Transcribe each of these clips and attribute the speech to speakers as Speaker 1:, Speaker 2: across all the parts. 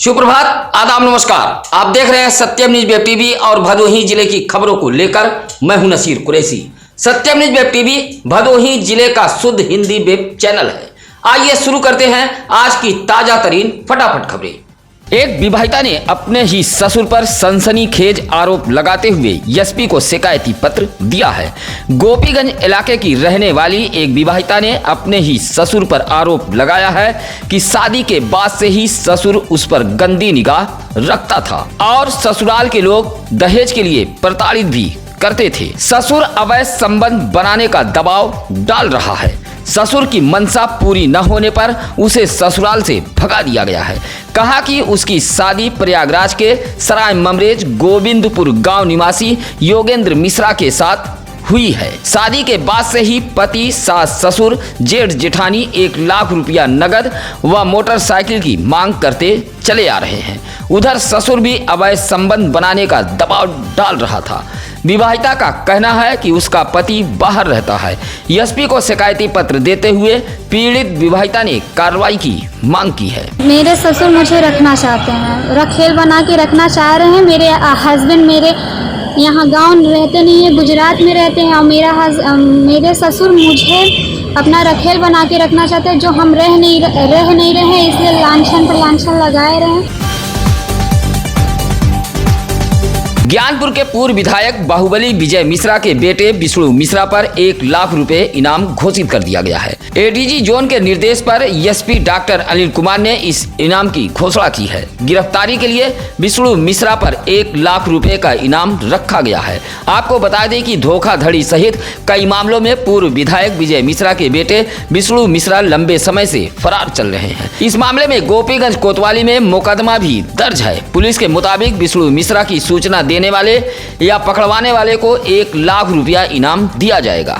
Speaker 1: सुप्रभात, आदाब, नमस्कार। आप देख रहे हैं सत्यम न्यूज वेब टीवी और भदोही जिले की खबरों को लेकर मैं हूं नसीर कुरैशी। सत्यम न्यूज वेब टीवी भदोही जिले का शुद्ध हिंदी वेब चैनल है। आइए शुरू करते हैं आज की ताजा तरीन फटाफट खबरें। एक विवाहिता ने अपने ही ससुर पर सनसनीखेज आरोप लगाते हुए एसपी को शिकायती पत्र दिया है। गोपीगंज इलाके की रहने वाली एक विवाहिता ने अपने ही ससुर पर आरोप लगाया है कि शादी के बाद से ही ससुर उस पर गंदी निगाह रखता था और ससुराल के लोग दहेज के लिए प्रताड़ित भी करते थे। ससुर अवैध संबंध बनाने का दबाव डाल रहा है। ससुर की मंशा पूरी न होने पर उसे ससुराल से भगा दिया गया है। कहा कि उसकी शादी प्रयागराज के सराय ममरेज गोविंदपुर गांव निवासी योगेंद्र मिश्रा के साथ हुई है। शादी के बाद से ही पति, सास, ससुर, जेठ जेठानी 1 लाख रुपया नगद व मोटरसाइकिल की मांग करते चले आ रहे हैं। उधर ससुर भी अवैध संबंध बनाने का दबाव डाल रहा था। विवाहिता का कहना है कि उसका पति बाहर रहता है। एसपी को शिकायती पत्र देते हुए पीड़ित विवाहिता ने कार्रवाई की मांग की है।
Speaker 2: मेरे ससुर मुझे रखना चाहते हैं, रखेल बना के रखना चाह रहे हैं। मेरे हस्बैंड मेरे यहाँ गांव रहते नहीं है, गुजरात में रहते हैं और मेरे ससुर मुझे अपना रखेल बना के रखना चाहते हैं, जो हम रह नहीं रहे हैं, इसलिए लांछन पर लांछन लगाए रहे।
Speaker 1: ज्ञानपुर के पूर्व विधायक बाहुबली विजय मिश्रा के बेटे विष्णु मिश्रा पर 1 लाख रुपए इनाम घोषित कर दिया गया है। एडीजी जोन के निर्देश पर एसपी डॉक्टर अनिल कुमार ने इस इनाम की घोषणा की है। गिरफ्तारी के लिए विष्णु मिश्रा पर 1 लाख रुपए का इनाम रखा गया है। आपको बता दें कि धोखाधड़ी सहित कई मामलों में पूर्व विधायक विजय मिश्रा के बेटे विष्णु मिश्रा लंबे समय से फरार चल रहे हैं। इस मामले में गोपीगंज कोतवाली में मुकदमा भी दर्ज है। पुलिस के मुताबिक विष्णु मिश्रा की सूचना देने वाले या पकड़वाने वाले को 1 लाख रुपया इनाम दिया जाएगा।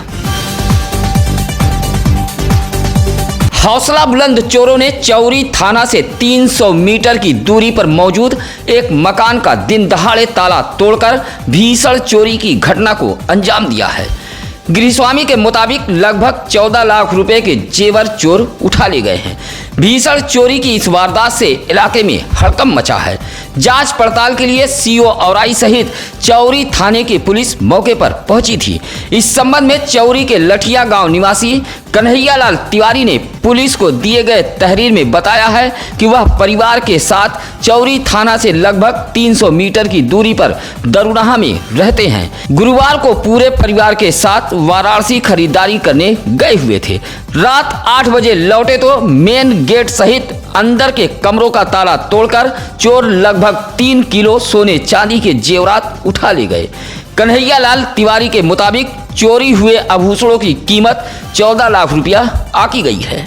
Speaker 1: हौसला बुलंद चोरों ने चौरी थाना से 300 मीटर की दूरी पर मौजूद एक मकान का दिन दहाड़े ताला तोड़कर भीषण चोरी की घटना को अंजाम दिया है। गृहस्वामी के मुताबिक लगभग 14 लाख रुपए के जेवर चोर उठा ले गए हैं। भीषण चोरी की इस वारदात से इलाके में हड़कंप मचा है। जांच पड़ताल के लिए सीओ औराई सहित चौरी थाने की पुलिस मौके पर पहुंची थी। इस संबंध में चौरी के लठिया गांव निवासी कन्हैयालाल तिवारी ने पुलिस को दिए गए तहरीर में बताया है कि वह परिवार के साथ चौरी थाना से लगभग 300 मीटर की दूरी पर दरुनाहा में रहते हैं। गुरुवार को पूरे परिवार के साथ वाराणसी खरीदारी करने गए हुए थे। रात 8 बजे लौटे तो मेन गेट सहित अंदर के कमरों का ताला तोड़कर चोर लगभग 3 किलो सोने चांदी के जेवरात उठा ले गए। कन्हैयालाल तिवारी के मुताबिक चोरी हुए आभूषणों की कीमत 14 लाख रुपया आकी गई है।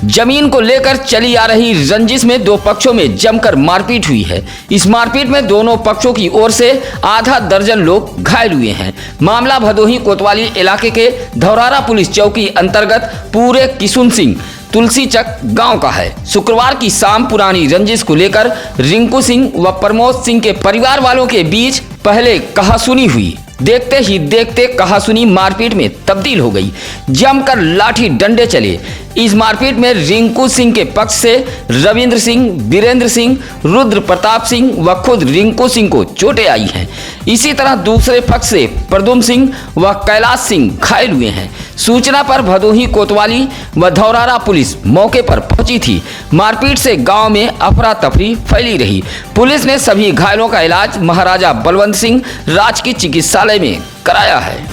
Speaker 1: जमीन को लेकर चली आ रही रंजिश में 2 पक्षों में जमकर मारपीट हुई है। इस मारपीट में दोनों पक्षों की ओर से आधा दर्जन लोग घायल हुए हैं। मामला भदोही कोतवाली इलाके के धौरारा पुलिस चौकी अंतर्गत पूरे किशुन सिंह तुलसीचक गांव का है। शुक्रवार की शाम पुरानी रंजिश को लेकर रिंकू सिंह व प्रमोद सिंह के परिवार वालों के बीच पहले कहासुनी हुई। देखते ही देखते कहासुनी मारपीट में तब्दील हो गई। जमकर लाठी डंडे चले। इस मारपीट में रिंकू सिंह के पक्ष से रविंद्र सिंह, वीरेंद्र सिंह, रुद्र प्रताप सिंह व खुद रिंकू सिंह को चोटें आई हैं। इसी तरह दूसरे पक्ष से प्रदुम सिंह व कैलाश सिंह घायल हुए हैं। सूचना पर भदोही कोतवाली व धौरारा पुलिस मौके पर पहुंची थी। मारपीट से गांव में अफरा तफरी फैली रही। पुलिस ने सभी घायलों का इलाज महाराजा बलवंत सिंह राजकीय चिकित्सालय में कराया है।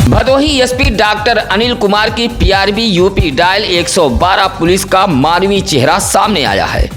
Speaker 1: भदोही एसपी डॉक्टर अनिल कुमार की पीआरबी यूपी डायल 112 पुलिस का मानवीय चेहरा सामने आया है।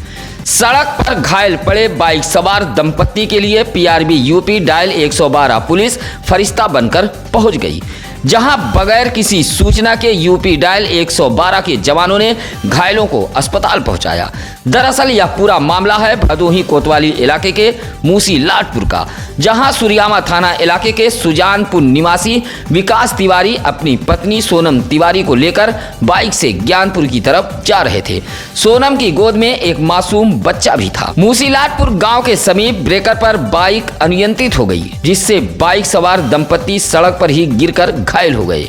Speaker 1: सड़क पर घायल पड़े बाइक सवार दंपत्ति के लिए पीआरबी यूपी डायल 112 पुलिस फरिश्ता बनकर पहुंच गई, जहां बगैर किसी सूचना के यूपी डायल 112 के जवानों ने घायलों को अस्पताल पहुंचाया। दरअसल यह पूरा मामला है भदोही कोतवाली इलाके के मूसी लाटपुर का, जहां सुरियामा थाना इलाके के सुजानपुर निवासी विकास तिवारी अपनी पत्नी सोनम तिवारी को लेकर बाइक से ज्ञानपुर की तरफ जा रहे थे। सोनम की गोद में एक मासूम बच्चा भी था। मूसी लाटपुर गांव के समीप ब्रेकर पर बाइक अनियंत्रित हो गई, जिससे बाइक सवार दंपत्ति सड़क पर ही गिरकर घायल हो गए।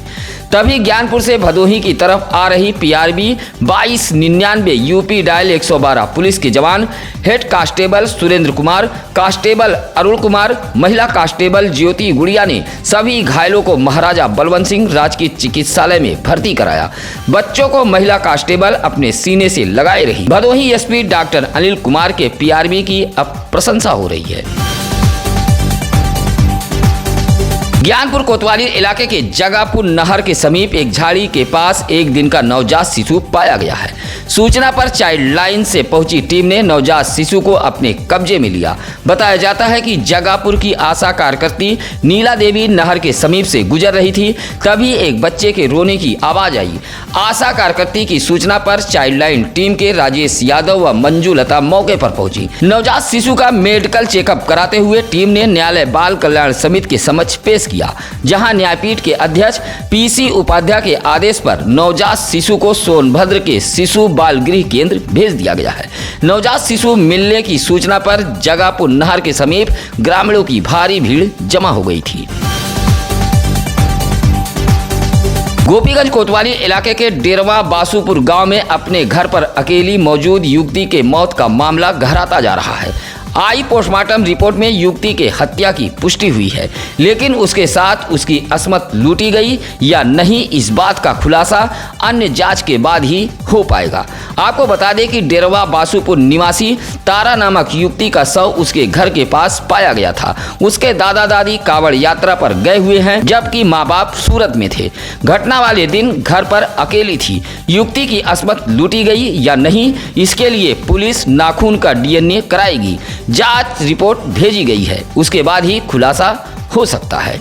Speaker 1: तभी ज्ञानपुर से भदोही की तरफ आ रही PRB 2299 यूपी डायल 112 पुलिस के जवान head constable Surendra Kumar, constable Arun Kumar, महिला कांस्टेबल ज्योति गुड़िया ने सभी घायलों को महाराजा बलवंत सिंह राजकीय चिकित्सालय में भर्ती कराया। बच्चों को महिला कांस्टेबल अपने सीने से लगाए रही। भदोही SP डॉक्टर अनिल कुमार के PRB की अब प्रशंसा हो रही है। ज्ञानपुर कोतवाली इलाके के जगापुर नहर के समीप एक झाड़ी के पास एक दिन का नवजात शिशु पाया गया है। सूचना पर चाइल्ड लाइन से पहुंची टीम ने नवजात शिशु को अपने कब्जे में लिया। बताया जाता है कि जगापुर की आशा कार्यकर्ती नीला देवी नहर के समीप से गुजर रही थी, तभी एक बच्चे के रोने की आवाज आई। आशा कार्यकर्ती की सूचना पर चाइल्ड लाइन टीम के राजेश यादव व मंजू लता मौके पर पहुंची। नवजात शिशु का मेडिकल चेकअप कराते हुए टीम ने न्यायालय बाल कल्याण समिति के समक्ष पेश किया, जहां न्यायपीठ के अध्यक्ष PC उपाध्याय के आदेश पर नवजात शिशु को सोनभद्र के शिशु बाल गृह केंद्र भेज दिया गया है। नवजात शिशु मिलने की सूचना पर जगापुर नहर के समीप ग्रामीणों की भारी भीड़ जमा हो गई थी। गोपीगंज कोतवाली इलाके के डेरवा बासुपुर गांव में अपने घर पर अकेली मौजूद युवती के मौत का मामला गहराता जा रहा है। आई पोस्टमार्टम रिपोर्ट में युवती के हत्या की पुष्टि हुई है, लेकिन उसके साथ उसकी अस्मत लूटी गई या नहीं, इस बात का खुलासा अन्य जांच के बाद ही हो पाएगा। आपको बता दें कि डेरवा बासुपुर निवासी तारा नामक युवती का शव उसके घर के पास पाया गया था। उसके दादा दादी कांवड़ यात्रा पर गए हुए हैं, जबकि माँ बाप सूरत में थे। घटना वाले दिन घर पर अकेली थी। युवती की अस्मत लूटी गई या नहीं, इसके लिए पुलिस नाखून का DNA कराएगी। जांच रिपोर्ट भेजी गई है, उसके बाद ही खुलासा हो सकता है।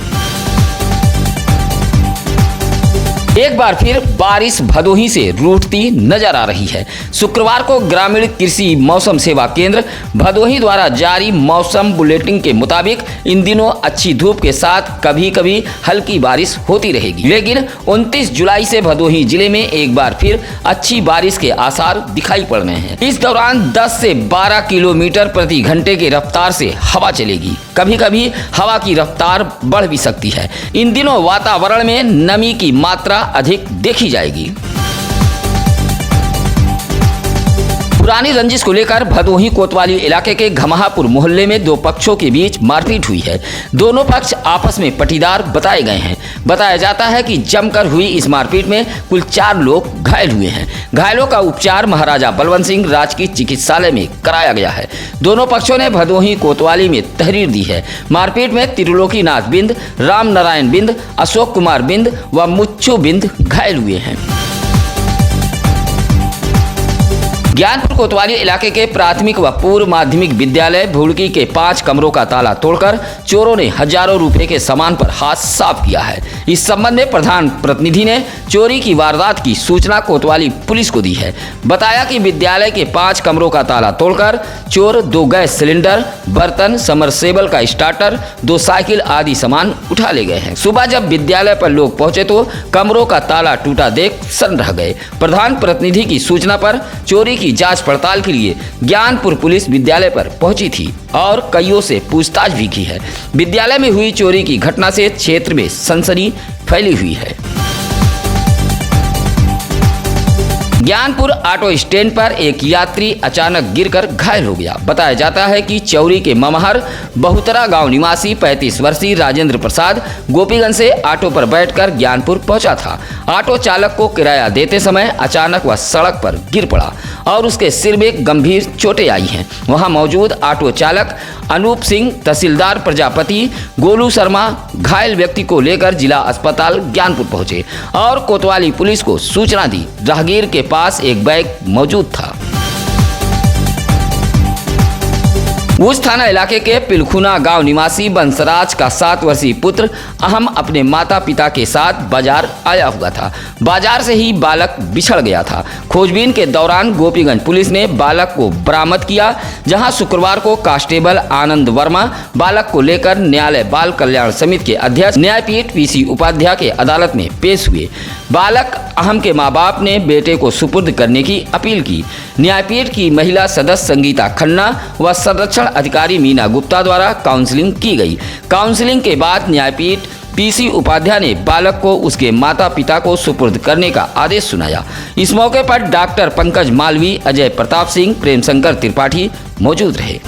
Speaker 1: एक बार फिर बारिश भदोही से रूठती नजर आ रही है। शुक्रवार को ग्रामीण कृषि मौसम सेवा केंद्र भदोही द्वारा जारी मौसम बुलेटिन के मुताबिक इन दिनों अच्छी धूप के साथ कभी कभी हल्की बारिश होती रहेगी, लेकिन 29 जुलाई से भदोही जिले में एक बार फिर अच्छी बारिश के आसार दिखाई पड़ रहे हैं। इस दौरान 10 से 12 किलोमीटर प्रति घंटे की रफ्तार से हवा चलेगी। कभी कभी हवा की रफ्तार बढ़ भी सकती है। इन दिनों वातावरण में नमी की मात्रा अधिक देखी जाएगी। पुरानी रंजिश को लेकर भदोही कोतवाली इलाके के घमाहापुर मोहल्ले में दो पक्षों के बीच मारपीट हुई है। दोनों पक्ष आपस में पटीदार बताए गए हैं। बताया जाता है कि जमकर हुई इस मारपीट में कुल 4 लोग घायल हुए हैं। घायलों का उपचार महाराजा बलवंत सिंह राजकीय चिकित्सालय में कराया गया है। दोनों पक्षों ने भदोही कोतवाली में तहरीर दी है। मारपीट में त्रिलोकीनाथ बिंद, राम नारायण बिंद, अशोक कुमार बिंद व मुच्छू बिंद घायल हुए हैं। ज्ञानपुर कोतवाली इलाके के प्राथमिक व पूर्व माध्यमिक विद्यालय भुड़की के 5 कमरों का ताला तोड़कर चोरों ने हजारों रुपए के सामान पर हाथ साफ किया है। इस संबंध में प्रधान प्रतिनिधि ने चोरी की वारदात की सूचना कोतवाली पुलिस को दी है। बताया कि विद्यालय के 5 कमरों का ताला तोड़कर चोर 2 गैस सिलेंडर, बर्तन, समरसेबल का स्टार्टर, 2 साइकिल आदि सामान उठा ले गए हैं। सुबह जब विद्यालय पर लोग पहुंचे तो कमरों का ताला टूटा देख सन्न रह गए। प्रधान प्रतिनिधि की सूचना पर चोरी की जांच पड़ताल के लिए ज्ञानपुर पुलिस विद्यालय पर पहुंची थी और कईयों से पूछताछ भी की है। विद्यालय में हुई चोरी की घटना से क्षेत्र में सनसनी फैली हुई है। ज्ञानपुर ऑटो स्टैंड पर एक यात्री अचानक गिरकर घायल हो गया। बताया जाता है कि चौरी के ममहर बहुतरा गांव निवासी 35 वर्षीय राजेंद्र प्रसाद गोपीगंज से ऑटो पर बैठकर ज्ञानपुर पहुंचा था। ऑटो चालक को किराया देते समय अचानक वह सड़क पर गिर पड़ा और उसके सिर में गंभीर चोटें आई हैं। वहां मौजूद ऑटो चालक अनूप सिंह, तहसीलदार प्रजापति, गोलू शर्मा घायल व्यक्ति को लेकर जिला अस्पताल ज्ञानपुर पहुंचे और कोतवाली पुलिस को सूचना दी। राहगीर के पास एक बैग मौजूद था। उस थाना इलाके के पिलखुना गांव निवासी बंसराज का 7 वर्षीय पुत्र अहम अपने माता पिता के साथ बाजार आया हुआ था। बाजार से ही बालक बिछड़ गया था। खोजबीन के दौरान गोपीगंज पुलिस ने बालक को बरामद किया, जहां शुक्रवार को कांस्टेबल आनंद वर्मा बालक को लेकर न्यायालय बाल कल्याण समिति के अध्यक्ष न्यायपीठ PC उपाध्याय के अदालत में पेश हुए। बालक अहम के मां बाप ने बेटे को सुपुर्द करने की अपील की। न्यायपीठ की महिला सदस्य संगीता खन्ना व संरक्षण अधिकारी मीना गुप्ता द्वारा काउंसलिंग की गई। काउंसलिंग के बाद न्यायपीठ पीसी उपाध्याय ने बालक को उसके माता पिता को सुपुर्द करने का आदेश सुनाया। इस मौके पर डॉक्टर पंकज मालवी, अजय प्रताप सिंह, प्रेम शंकर त्रिपाठी मौजूद रहे।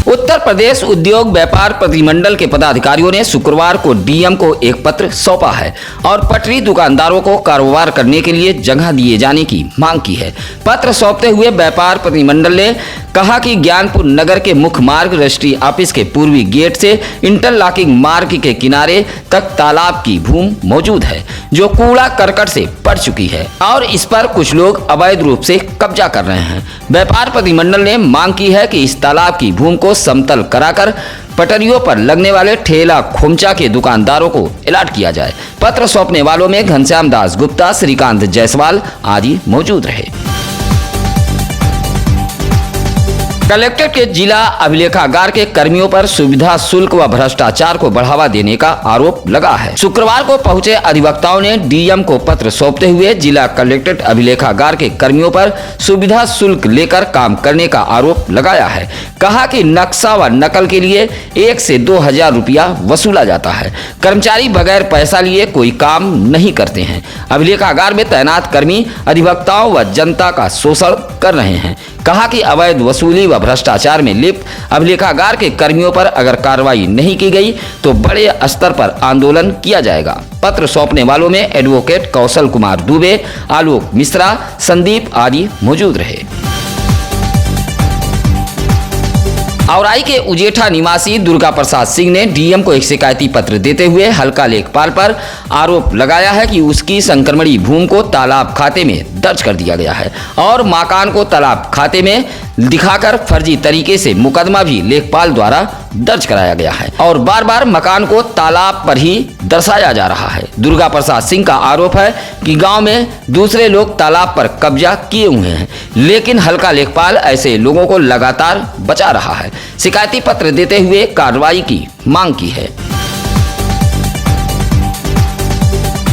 Speaker 1: उत्तर प्रदेश उद्योग व्यापार प्रतिमंडल के पदाधिकारियों ने शुक्रवार को डीएम को एक पत्र सौंपा है और पटरी दुकानदारों को कारोबार करने के लिए जगह दिए जाने की मांग की है। पत्र सौंपते हुए व्यापार प्रतिमंडल ने कहा कि ज्ञानपुर नगर के मुख्य मार्ग रजिस्ट्री ऑफिस के पूर्वी गेट से इंटरलॉकिंग मार्ग के किनारे तक तालाब की भूमि मौजूद है जो कूड़ा करकट से भर चुकी है और इस पर कुछ लोग अवैध रूप से कब्जा कर रहे हैं। व्यापार प्रतिमंडल ने मांग की है कि इस तालाब की भूमि को समतल कराकर पटरियों पर लगने वाले ठेला खोमचा के दुकानदारों को अलॉट किया जाए। पत्र सौंपने वालों में घनश्याम दास गुप्ता, श्रीकांत जायसवाल आदि मौजूद रहे। कलेक्ट्रेट के जिला अभिलेखागार के कर्मियों पर सुविधा शुल्क व भ्रष्टाचार को बढ़ावा देने का आरोप लगा है। शुक्रवार को पहुंचे अधिवक्ताओं ने डीएम को पत्र सौंपते हुए जिला कलेक्ट्रेट अभिलेखागार के कर्मियों पर सुविधा शुल्क लेकर काम करने का आरोप लगाया है। कहा कि नक्शा व नकल के लिए 1 से 2,000 रुपया वसूला जाता है। कर्मचारी बगैर पैसा लिए कोई काम नहीं करते हैं। अभिलेखागार में तैनात कर्मी अधिवक्ताओं व जनता का शोषण कर रहे हैं। कहा कि अवैध वसूली व भ्रष्टाचार में लिप्त अभिलेखागार के कर्मियों पर अगर कार्रवाई नहीं की गई तो बड़े स्तर पर आंदोलन किया जाएगा। पत्र सौंपने वालों में एडवोकेट कौशल कुमार दुबे, आलोक मिश्रा, संदीप आदि मौजूद रहे। औराई के उजेठा निवासी दुर्गा प्रसाद सिंह ने डीएम को एक शिकायती पत्र देते हुए हल्का लेखपाल पर आरोप लगाया है कि उसकी संक्रमणी भूमि को तालाब खाते में दर्ज कर दिया गया है और मकान को तालाब खाते में दिखाकर फर्जी तरीके से मुकदमा भी लेखपाल द्वारा दर्ज कराया गया है और बार बार मकान को तालाब पर ही दर्शाया जा रहा है। दुर्गा प्रसाद सिंह का आरोप है कि गांव में दूसरे लोग तालाब पर कब्जा किए हुए हैं, लेकिन हल्का लेखपाल ऐसे लोगों को लगातार बचा रहा है। शिकायती पत्र देते हुए कार्रवाई की मांग की है।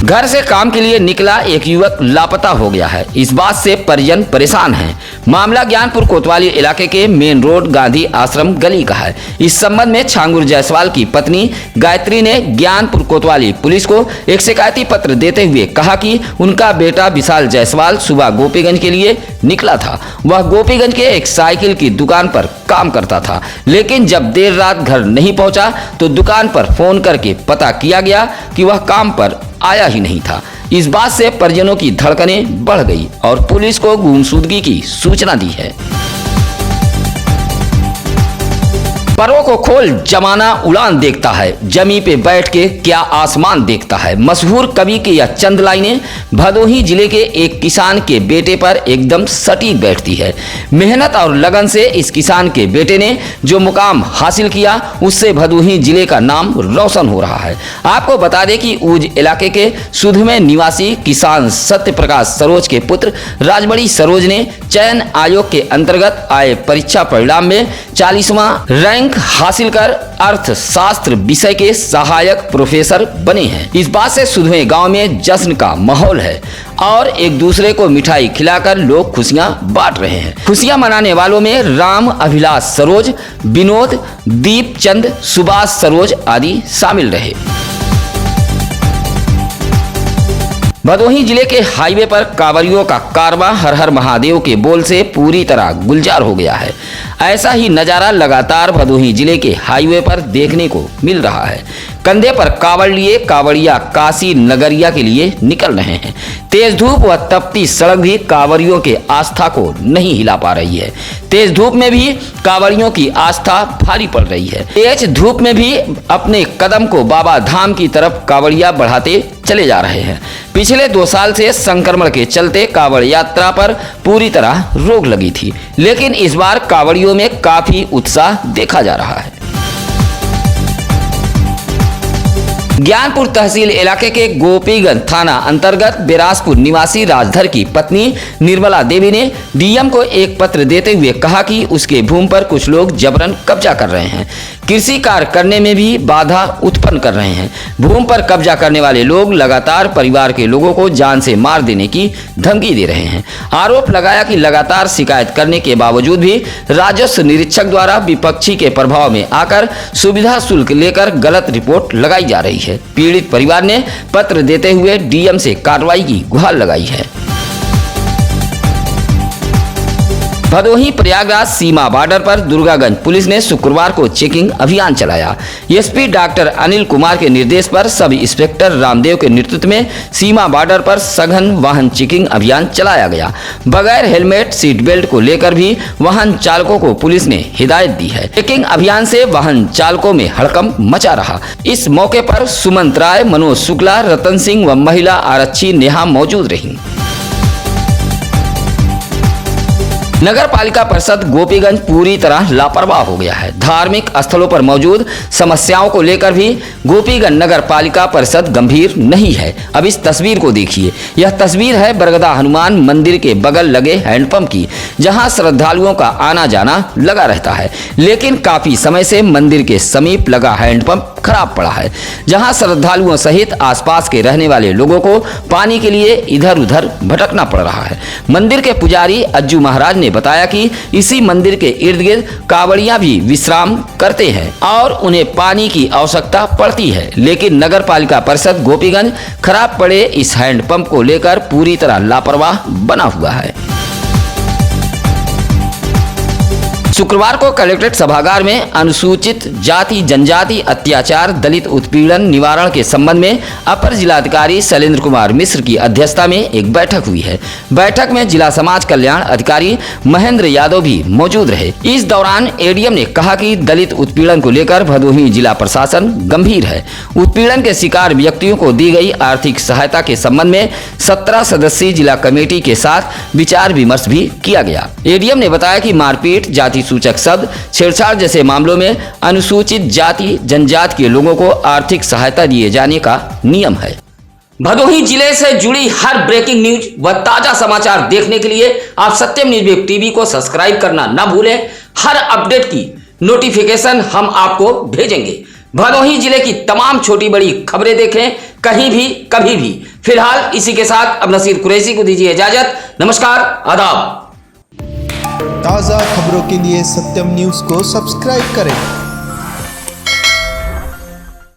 Speaker 1: घर से काम के लिए निकला एक युवक लापता हो गया है। इस बात से परिजन परेशान हैं। मामला ज्ञानपुर कोतवाली इलाके के मेन रोड गांधी आश्रम गली का है। इस संबंध में छांगुर जायसवाल की पत्नी गायत्री ने ज्ञानपुर कोतवाली पुलिस को एक शिकायती पत्र देते हुए कहा कि उनका बेटा विशाल जायसवाल सुबह गोपीगंज के लिए निकला था। वह गोपीगंज के एक साइकिल की दुकान पर काम करता था, लेकिन जब देर रात घर नहीं पहुंचा तो दुकान पर फोन करके पता किया गया कि वह काम पर आया ही नहीं था। इस बात से परिजनों की धड़कनें बढ़ गई और पुलिस को गुमशुदगी की सूचना दी है। परों को खोल जमाना उड़ान देखता है, जमी पे बैठ के क्या आसमान देखता है। मशहूर कवि की यह चंद लाइनें भदोही जिले के एक किसान के बेटे पर एकदम सटीक बैठती है। मेहनत और लगन से इस किसान के बेटे ने जो मुकाम हासिल किया, उससे भदोही जिले का नाम रोशन हो रहा है। आपको बता दें कि ऊज इलाके के सुधमे निवासी किसान सत्य प्रकाश सरोज के पुत्र राजबड़ी सरोज ने चयन आयोग के अंतर्गत आए परीक्षा परिणाम में 40वां रैंक हासिल कर अर्थशास्त्र विषय के सहायक प्रोफेसर बने हैं। इस बात से सुधमे गांव में जश्न का माहौल है और एक दूसरे को मिठाई खिलाकर लोग खुशियां बांट रहे हैं। खुशियां मनाने वालों में राम अभिलाष सरोज, विनोद, दीप चंद, सुभाष सरोज आदि शामिल रहे। भदोही जिले के हाईवे पर कांवरियों का कारवां हर हर महादेव के बोल से पूरी तरह गुलजार हो गया है। ऐसा ही नजारा लगातार भदोही जिले के हाईवे पर देखने को मिल रहा है। कंधे पर कावड़ लिए कावड़िया काशी नगरिया के लिए निकल रहे हैं। तेज धूप व तपती सड़क भी कांवरियों के आस्था को नहीं हिला पा रही है। तेज धूप में भी कांवरियों की आस्था भारी पड़ रही है। तेज धूप में भी अपने कदम को बाबा धाम की तरफ कांवड़िया बढ़ाते चले जा रहे हैं। पिछले 2 साल से संक्रमण के चलते कांवड़ यात्रा पर पूरी तरह रोक लगी थी, लेकिन इस बार कांवड़ियों में काफी उत्साह देखा जा रहा है। ज्ञानपुर तहसील इलाके के गोपीगंज थाना अंतर्गत बिरासपुर निवासी राजधर की पत्नी निर्मला देवी ने डीएम को एक पत्र देते हुए कहा कि उसके भूमि पर कुछ लोग जबरन कब्जा कर रहे हैं, कृषि कार्य करने में भी बाधा उत्पन्न कर रहे हैं। भूमि पर कब्जा करने वाले लोग लगातार परिवार के लोगों को जान से मार देने की धमकी दे रहे हैं। आरोप लगाया कि लगातार शिकायत करने के बावजूद भी राजस्व निरीक्षक द्वारा विपक्षी के प्रभाव में आकर सुविधा शुल्क लेकर गलत रिपोर्ट लगाई जा रही है। पीड़ित परिवार ने पत्र देते हुए डीएम से कार्रवाई की गुहार लगाई है। भदोही प्रयागराज सीमा बॉर्डर पर दुर्गागंज पुलिस ने शुक्रवार को चेकिंग अभियान चलाया। एसपी डॉक्टर अनिल कुमार के निर्देश पर सब इंस्पेक्टर रामदेव के नेतृत्व में सीमा बॉर्डर पर सघन वाहन चेकिंग अभियान चलाया गया। बगैर हेलमेट सीट बेल्ट को लेकर भी वाहन चालकों को पुलिस ने हिदायत दी है। चेकिंग अभियान से वाहन चालकों में हड़कंप मचा रहा। इस मौके पर सुमंत राय, मनोज शुक्ला, रतन सिंह व महिला आरक्षी नेहा मौजूद रही। नगर पालिका परिषद गोपीगंज पूरी तरह लापरवाह हो गया है। धार्मिक स्थलों पर मौजूद समस्याओं को लेकर भी गोपीगंज नगर पालिका परिषद गंभीर नहीं है। अब इस तस्वीर को देखिए। यह तस्वीर है बरगदा हनुमान मंदिर के बगल लगे हैंडपंप की, जहां श्रद्धालुओं का आना जाना लगा रहता है, लेकिन काफी समय से मंदिर के समीप लगा हैंडपंप खराब पड़ा है, जहां श्रद्धालुओं सहित आसपास के रहने वाले लोगों को पानी के लिए इधर उधर भटकना पड़ रहा है। मंदिर के पुजारी अज्जू महाराज ने बताया कि इसी मंदिर के इर्द गिर्द कांवड़ियां भी विश्राम करते हैं और उन्हें पानी की आवश्यकता पड़ती है, लेकिन नगर पालिका परिषद गोपीगंज खराब पड़े इस हैंडपंप को लेकर पूरी तरह लापरवाह बना हुआ है। शुक्रवार को कलेक्ट्रेट सभागार में अनुसूचित जाति जनजाति अत्याचार दलित उत्पीड़न निवारण के संबंध में अपर जिलाधिकारी शैलेंद्र कुमार मिश्र की अध्यक्षता में एक बैठक हुई है। बैठक में जिला समाज कल्याण अधिकारी महेंद्र यादव भी मौजूद रहे। इस दौरान एडीएम ने कहा कि दलित उत्पीड़न को लेकर भदोही जिला प्रशासन गंभीर है। उत्पीड़न के शिकार व्यक्तियों को दी गई आर्थिक सहायता के संबंध में 17 सदस्यीय जिला कमेटी के साथ विचार विमर्श भी किया गया। एडीएम ने बताया कि मारपीट, जाति सूचक शब्द, छेड़छाड़ जैसे मामलों में अनुसूचित जाति जनजाति के लोगों को आर्थिक सहायता दिए जाने का नियम है। भदोही जिले से जुड़ी हर ब्रेकिंग न्यूज व ताजा समाचार देखने के लिए आप सत्यम न्यूज वेब टीवी को सब्सक्राइब करना न भूलें। हर अपडेट की नोटिफिकेशन हम आपको भेजेंगे। भदोही जिले की तमाम छोटी बड़ी खबरें देखें कहीं भी कभी भी। फिलहाल इसी के साथ अब नसीर कुरैशी को दीजिए इजाजत। नमस्कार, आदाब।
Speaker 3: ताज़ा खबरों के लिए सत्यम न्यूज़ को सब्सक्राइब करें।